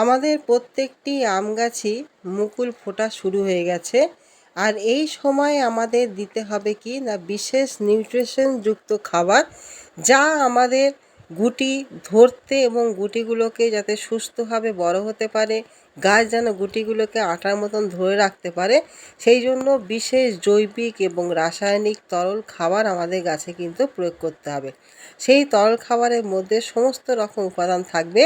আমাদের প্রত্যেকটি আম গাছই মুকুল ফোটা শুরু হয়ে গেছে। আর এই সময় আমাদের দিতে হবে কি না, বিশেষ নিউট্রিশনযুক্ত খাবার, যা আমাদের গুটি ধরতে এবং গুটিগুলোকে যাতে সুস্থভাবে বড় হতে পারে, গাছ যেন গুটিগুলোকে আটার মতন ধরে রাখতে পারে, সেই জন্য বিশেষ জৈবিক এবং রাসায়নিক তরল খাবার আমাদের গাছে কিন্তু প্রয়োগ করতে হবে। সেই তরল খাবারের মধ্যে সমস্ত রকম উপাদান থাকবে,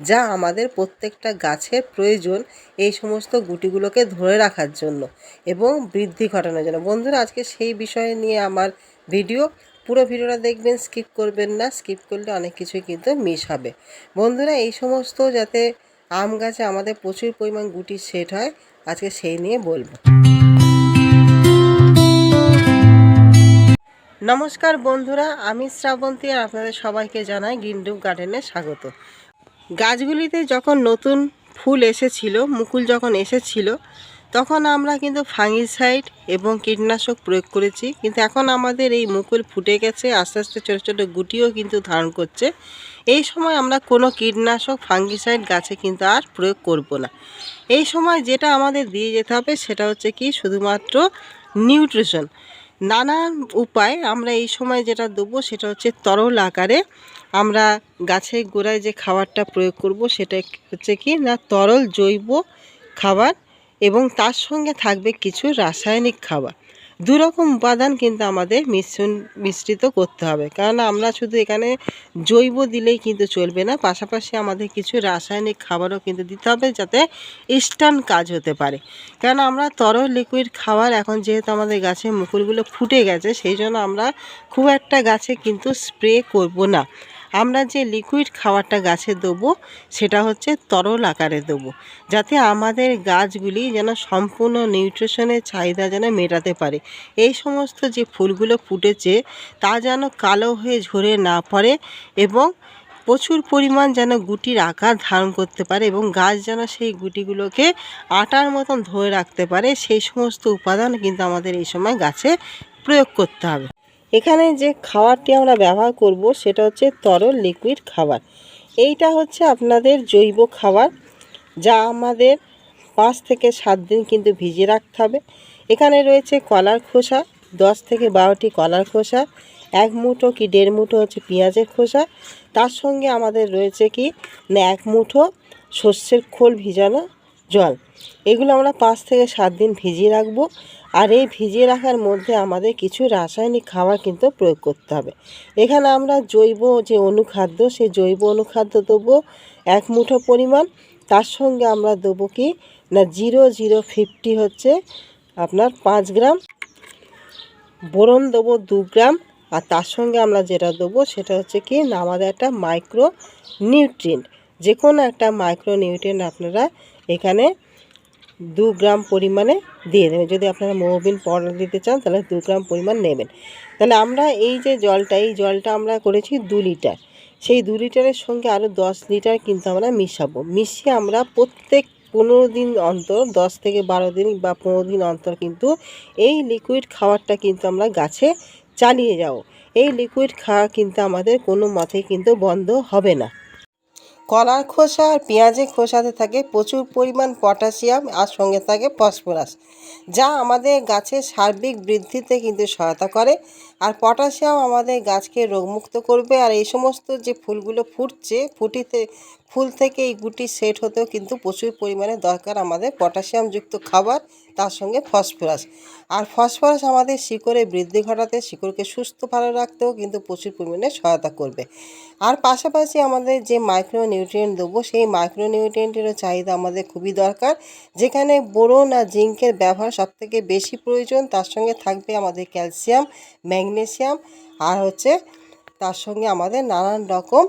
যা আমাদের প্রত্যেকটা গাছের প্রয়োজন এই সমস্ত গুটিগুলোকে ধরে রাখার জন্য এবং বৃদ্ধি ঘটানোর জন্য। বন্ধুরা, আজকে সেই বিষয় নিয়ে আমার ভিডিও। পুরো ভিডিওটা দেখবেন, স্কিপ করবেন না। স্কিপ করলে অনেক কিছুই কিন্তু মিস হবে। বন্ধুরা, এই সমস্ত যাতে আম গাছে আমাদের প্রচুর পরিমাণ গুটি সেট হয়, আজকে সেই নিয়ে বলবো। নমস্কার বন্ধুরা, আমি শ্রাবন্তী আর আপনাদের সবাইকে জানাই গ্রিন রুম গার্ডেনে স্বাগত। গাছগুলিতে যখন নতুন ফুল এসেছিল, মুকুল যখন এসেছিল, তখন আমরা কিন্তু ফাঙ্গিসাইড এবং কীটনাশক প্রয়োগ করেছি। কিন্তু এখন আমাদের এই মুকুল ফুটে গেছে, আস্তে আস্তে ছোটো ছোটো গুটিও কিন্তু ধারণ করছে। এই সময় আমরা কোনো কীটনাশক ফাঙ্গিসাইড গাছে কিন্তু আর প্রয়োগ করব না। এই সময় যেটা আমাদের দিয়ে যেতে হবে সেটা হচ্ছে কি, শুধুমাত্র নিউট্রিশন। নানান উপায় আমরা এই সময় যেটা দেবো সেটা হচ্ছে তরল আকারে আমরা গাছের গোড়ায় যে খাবারটা প্রয়োগ করব সেটা হচ্ছে কি না, তরল জৈব খাবার, এবং তার সঙ্গে থাকবে কিছু রাসায়নিক খাবার। দুরকম উপাদান কিন্তু আমাদের মিশ্রিত করতে হবে, কারণ আমরা শুধু এখানে জৈব দিলেই কিন্তু চলবে না, পাশাপাশি আমাদের কিছু রাসায়নিক খাবারও কিন্তু দিতে হবে, যাতে ইনস্ট্যান্ট কাজ হতে পারে। কারণ আমরা তরল লিকুইড খাবার এখন যেহেতু আমাদের গাছের মুকুলগুলো ফুটে গেছে, সেই জন্য আমরা খুব একটা গাছে কিন্তু স্প্রে করব না। আমরা যে লিকুইড খাবারটা গাছে দেবো সেটা হচ্ছে তরল আকারে দেবো, যাতে আমাদের গাছগুলি যেন সম্পূর্ণ নিউট্রিশনের চাহিদা যেন মেটাতে পারে। এই সমস্ত যে ফুলগুলো ফুটেছে তা যেন কালো হয়ে ঝরে না পড়ে, এবং প্রচুর পরিমাণ যেন গুটির আকার ধারণ করতে পারে, এবং গাছ যেন সেই গুটিগুলোকে আটার মতন ধরে রাখতে পারে। সেই সমস্ত উপাদান কিন্তু আমাদের এই সময় গাছে প্রয়োগ করতে হবে। এখানে যে খাবারটি আমরা ব্যবহার করব সেটা হচ্ছে তরল লিকুইড খাবার। এইটা হচ্ছে আপনাদের জৈব খাবার, যা আমাদের 5 থেকে 7 দিন কিন্তু ভিজিয়ে রাখতে হবে। এখানে রয়েছে কলার খোসা, 10 থেকে 12টি কলার খোসা, 1 মুঠো কি 1.5 মুঠো হচ্ছে পেঁয়াজের খোসা, তার সঙ্গে আমাদের রয়েছে কি না 1 মুঠো সর্ষের খোল ভিজানো জল। এগুলো আমরা 5 থেকে 7 দিন ভিজিয়ে রাখবো। আর এই ভিজিয়ে রাখার মধ্যে আমাদের কিছু রাসায়নিক খাবার কিন্তু প্রয়োগ করতে হবে। এখানে আমরা জৈব যে অনুখাদ্য, সেই জৈব অনুখাদ্য দেবো 1 মুঠো পরিমাণ। তার সঙ্গে আমরা দেবো কি না 0050 হচ্ছে আপনার 5 গ্রাম, বোরন দেবো 2 গ্রাম। আর তার সঙ্গে আমরা যেটা দেবো সেটা হচ্ছে কি না, আমাদের একটা মাইক্রো নিউট্রিয়েন্ট, যে কোনো একটা মাইক্রো নিউট্রিয়েন্ট আপনারা এখানে 2 গ্রাম পরিমাণে দিয়ে দেবেন। যদি আপনারা মোবিল পাউডার দিতে চান তাহলে 2 গ্রাম পরিমাণ নেবেন। তাহলে আমরা এই যে জলটা, এই জলটা আমরা করেছি 2 লিটার। সেই 2 লিটারের সঙ্গে আরও 10 লিটার কিন্তু আমরা মিশাবো। মিশিয়ে আমরা প্রত্যেক 15 দিন অন্তর, 10 থেকে 12 দিন বা 15 দিন অন্তর কিন্তু এই লিকুইড খাবারটা কিন্তু আমরা গাছে চালিয়ে যাব। এই লিকুইড খাওয়া কিন্তু আমাদের কোনো মতেই কিন্তু বন্ধ হবে না। কলার খোসা আর পেঁয়াজের খোসাতে থাকে প্রচুর পরিমাণ পটাশিয়াম, আর সঙ্গে থাকে ফসফরাস, যা আমাদের গাছের সার্বিক বৃদ্ধিতে কিন্তু সহায়তা করে। আর পটাশিয়াম আমাদের গাছকে রোগমুক্ত করবে। আর এই সমস্ত যে ফুলগুলো ফুটছে, ফুল থেকে এই গুটি সেট হতেও কিন্তু প্রচুর পরিমাণে দরকার আমাদের পটাশিয়ামযুক্ত খাবার, তার সঙ্গে ফসফরাস। আর ফসফরাস আমাদের শিকড়ে বৃদ্ধি ঘটাতে, শিকড়কে সুস্থ ভালো রাখতেও কিন্তু প্রচুর পরিমাণে সহায়তা করবে। আর পাশাপাশি আমাদের যে মাইক্রো নিউট্রিয়েন্ট দেবো, সেই মাইক্রো নিউট্রিয়েন্টেরও চাহিদা আমাদের খুবই দরকার, যেখানে বোরন আর জিঙ্কের ব্যবহার সবথেকে বেশি প্রয়োজন। তার সঙ্গে থাকবে আমাদের ক্যালসিয়াম, ম্যাগনেসিয়াম, আর হচ্ছে তার সঙ্গে আমাদের নানান রকম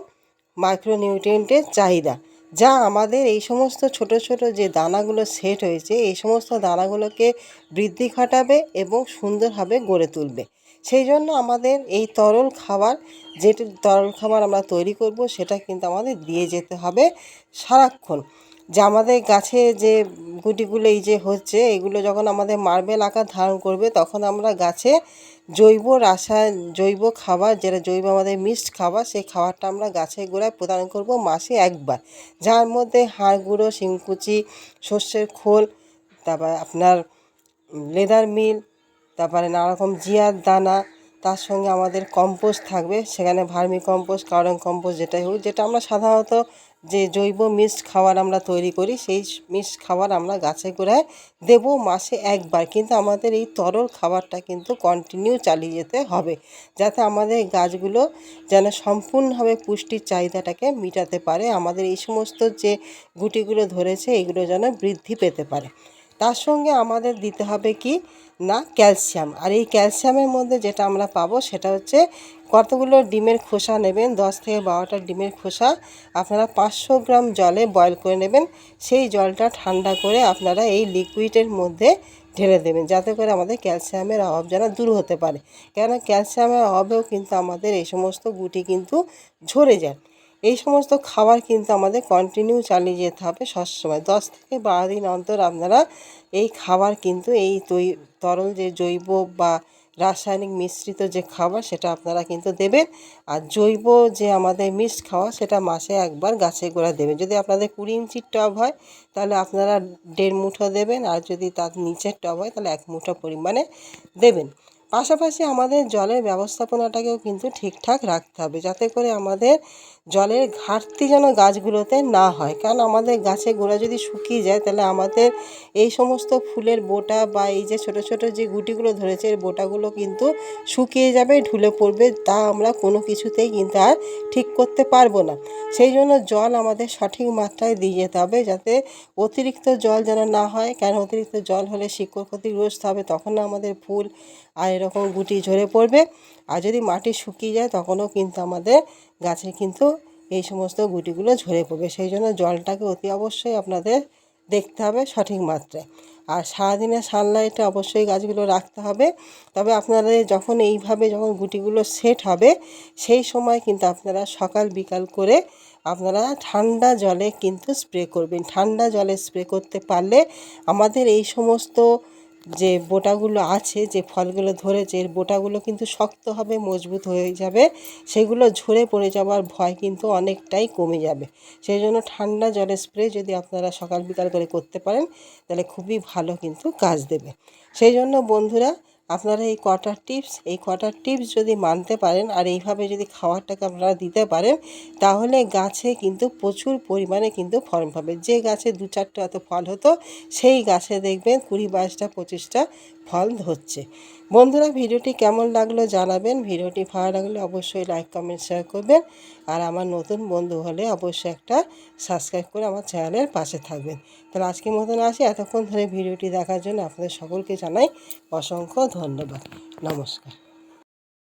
মাইক্রো নিউট্রিয়েন্টের চাহিদা, যা আমাদের এই সমস্ত ছোট ছোট যে দানাগুলো সেট হয়েছে, এই সমস্ত দানাগুলোকে বৃদ্ধি ঘটাবে এবং সুন্দরভাবে গড়ে তুলবে। সেই জন্য আমাদের এই তরল খাবার, যেটি তরল খাবার আমরা তৈরি করব, সেটা কিন্তু আমাদের দিয়ে যেতে হবে সারাক্ষণ। যে আমাদের গাছে যে গুটিগুলো এই যে হচ্ছে, এগুলো যখন আমাদের মার্বেল আকার ধারণ করবে তখন আমরা গাছে জৈব খাবার, যেটা জৈব আমাদের মিক্সড খাবার, সেই খাবারটা আমরা গাছের গোড়ায় প্রদান করব মাসে একবার, যার মধ্যে হাড় গুঁড়ো, শিংকুচি, সর্ষের খোল, তারপর আপনার লেদার মিল, তারপরে নানা রকম জিয়ার দানা, তার সঙ্গে আমাদের কম্পোস্ট থাকবে, সেখানে ভার্মি কম্পোস্ট, কার্বন কম্পোস্ট যেটাই হোক, যেটা আমরা সাধারণত যে জৈব মিক্সড খাবার আমরা তৈরি করি, সেই মিক্সড খাবার আমরা গাছে গোড়ায় দেবো মাসে একবার। কিন্তু আমাদের এই তরল খাবারটা কিন্তু কন্টিনিউ চালিয়ে যেতে হবে, যাতে আমাদের গাছগুলো যেন সম্পূর্ণভাবে পুষ্টির চাহিদাটাকে মেটাতে পারে, আমাদের এই সমস্ত যে গুটিগুলো ধরেছে এগুলো যেন বৃদ্ধি পেতে পারে। তার সঙ্গে আমাদের দিতে হবে কি না, ক্যালসিয়াম। আর এই ক্যালসিয়ামের মধ্যে যেটা আমরা পাবো সেটা হচ্ছে, কতগুলো ডিমের খোসা নেবেন, 10 থেকে 12টা ডিমের খোসা আপনারা 500 গ্রাম জলে বয়েল করে নেবেন। সেই জলটা ঠান্ডা করে আপনারা এই লিকুইডের মধ্যে ঢেলে দেবেন, যাতে করে আমাদের ক্যালসিয়ামের অভাব যেন দূর হতে পারে। কেন ক্যালসিয়ামের অভাবেও কিন্তু আমাদের এই সমস্ত গুটি কিন্তু ঝরে যায়। এই সমস্ত খাবার কিন্তু আমাদের কন্টিনিউ চালিয়ে যেতে হবে সবসময়, 10 থেকে 12 দিন অন্তর আপনারা এই খাবার কিন্তু এই তরল যে জৈব বা রাসায়নিক মিশ্রিত যে খাবার সেটা আপনারা কিন্তু দেবেন। আর জৈব যে আমাদের মিক্সড খাবার সেটা মাসে একবার গাছের গোড়া দেবেন। যদি আপনাদের 20 ইঞ্চির টব হয় তাহলে আপনারা 1.5 মুঠো দেবেন, আর যদি তার নিচের টব হয় তাহলে 1 মুঠো পরিমাণে দেবেন। পাশাপাশি আমাদের জলের ব্যবস্থাপনাটাকেও কিন্তু ঠিকঠাক রাখতে হবে, যাতে করে আমাদের জলের ঘাটতি যেন গাছগুলোতে না হয়। কারণ আমাদের গাছের গোড়া যদি শুকিয়ে যায় তাহলে আমাদের এই সমস্ত ফুলের বোটা বা এই যে ছোট ছোট যে গুটিগুলো ধরেছে এর বোটাগুলো কিন্তু শুকিয়ে যাবে, ঢুলে পড়বে, তা আমরা কোনো কিছুতেই কিন্তু আর ঠিক করতে পারবো না। সেই জন্য জল আমাদের সঠিক মাত্রায় দিয়ে যেতে হবে, যাতে অতিরিক্ত জল যেন না হয়। কারণ অতিরিক্ত জল হলে শিকড় ক্ষতিগ্রস্ত হবে, তখন আমাদের ফুল আর এরকম গুটি ঝরে পড়বে। আর যদি মাটি শুকিয়ে যায় তখনও কিন্তু আমাদের গাছের কিন্তু এই সমস্ত গুটিগুলো ঝরে পড়বে। সেই জন্য জলটাকে অতি অবশ্যই আপনাদের দেখতে হবে সঠিক মাত্রায়। আর সারাদিনের সানলাইটে অবশ্যই গাছগুলো রাখতে হবে। তবে আপনাদের যখন যখন গুটিগুলো সেট হবে সেই সময় কিন্তু আপনারা সকাল বিকাল করে আপনারা ঠান্ডা জলে কিন্তু স্প্রে করবেন। ঠান্ডা জলে স্প্রে করতে পারলে আমাদের এই সমস্ত যে বোটাগুলো আছে, যে ফলগুলো ধরেছে এর বোটাগুলো কিন্তু শক্ত হবে, মজবুত হয়ে যাবে, সেগুলো ঝরে পড়ে যাওয়ার ভয় কিন্তু অনেকটাই কমে যাবে। সেই জন্য ঠান্ডা জলে স্প্রে যদি আপনারা সকাল বিকাল করে করতে পারেন তাহলে খুবই ভালো কিন্তু কাজ দেবে। সেই জন্য বন্ধুরা, আপনারা এই কটা টিপস যদি মানতে পারেন আর এইভাবে যদি খাবারটাকে আপনারা দিতে পারেন তাহলে গাছে কিন্তু প্রচুর পরিমাণে কিন্তু ফল পাবে। যে গাছে 2-4টা এত ফল হতো সেই গাছে দেখবেন 20-22টা 25টা ফল ধরছে। বন্ধুরা, ভিডিওটি কেমন লাগলো জানাবেন। ভিডিওটি ভালো লাগলে অবশ্যই লাইক কমেন্ট শেয়ার করবেন। আর আমার নতুন বন্ধু হলে অবশ্যই একটা সাবস্ক্রাইব করে আমার চ্যানেলের পাশে থাকবেন। তাহলে আজকের মতন আসি। এতক্ষণ ধরে ভিডিওটি দেখার জন্য আপনাদের সকলকে জানাই অসংখ্য ধন্যবাদ। নমস্কার।